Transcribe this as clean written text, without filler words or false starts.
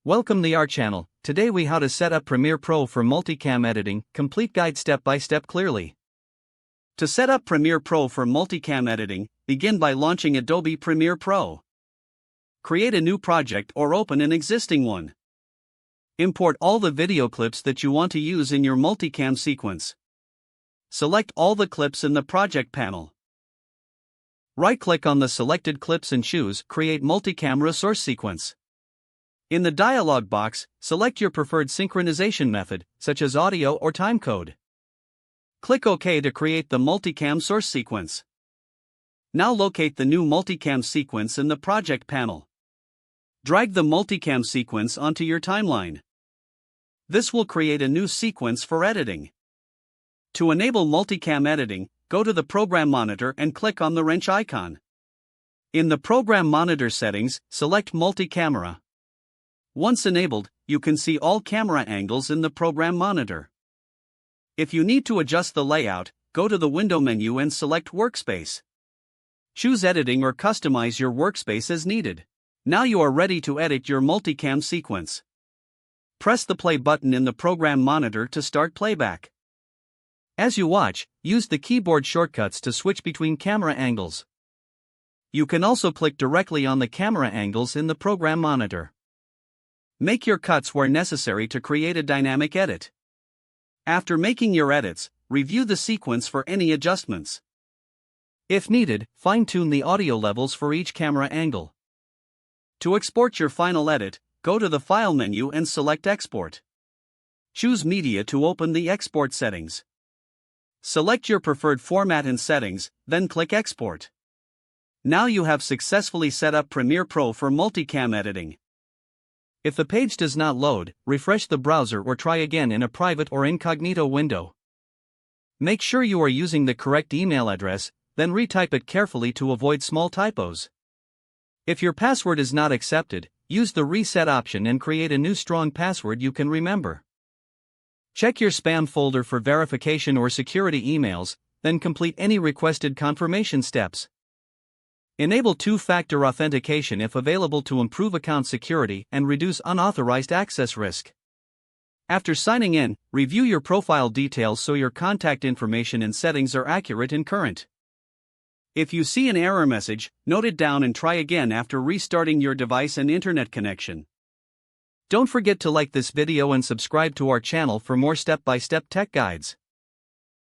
Welcome to our channel. Today we how to set up Premiere Pro for multicam editing, complete guide step by step clearly. To set up Premiere Pro for multicam editing, begin by launching Adobe Premiere Pro. Create a new project or open an existing one. Import all the video clips that you want to use in your multicam sequence. Select all the clips in the project panel. Right-click on the selected clips and choose Create Multicam Resource Sequence. In the dialog box, select your preferred synchronization method, such as audio or timecode. Click OK to create the multicam source sequence. Now locate the new multicam sequence in the project panel. Drag the multicam sequence onto your timeline. This will create a new sequence for editing. To enable multicam editing, go to the Program Monitor and click on the wrench icon. In the Program Monitor settings, select Multi-Camera. Once enabled, you can see all camera angles in the Program Monitor. If you need to adjust the layout, go to the Window menu and select Workspace. Choose Editing or customize your workspace as needed. Now you are ready to edit your multicam sequence. Press the play button in the Program Monitor to start playback. As you watch, use the keyboard shortcuts to switch between camera angles. You can also click directly on the camera angles in the Program Monitor. Make your cuts where necessary to create a dynamic edit. After making your edits, review the sequence for any adjustments. If needed, fine-tune the audio levels for each camera angle. To export your final edit, go to the File menu and select Export. Choose Media to open the export settings. Select your preferred format and settings, then click Export. Now you have successfully set up Premiere Pro for multicam editing. If the page does not load, refresh the browser or try again in a private or incognito window. Make sure you are using the correct email address, then retype it carefully to avoid small typos. If your password is not accepted, use the reset option and create a new strong password you can remember. Check your spam folder for verification or security emails, then complete any requested confirmation steps. Enable two-factor authentication if available to improve account security and reduce unauthorized access risk. After signing in, review your profile details so your contact information and settings are accurate and current. If you see an error message, note it down and try again after restarting your device and internet connection. Don't forget to like this video and subscribe to our channel for more step-by-step tech guides.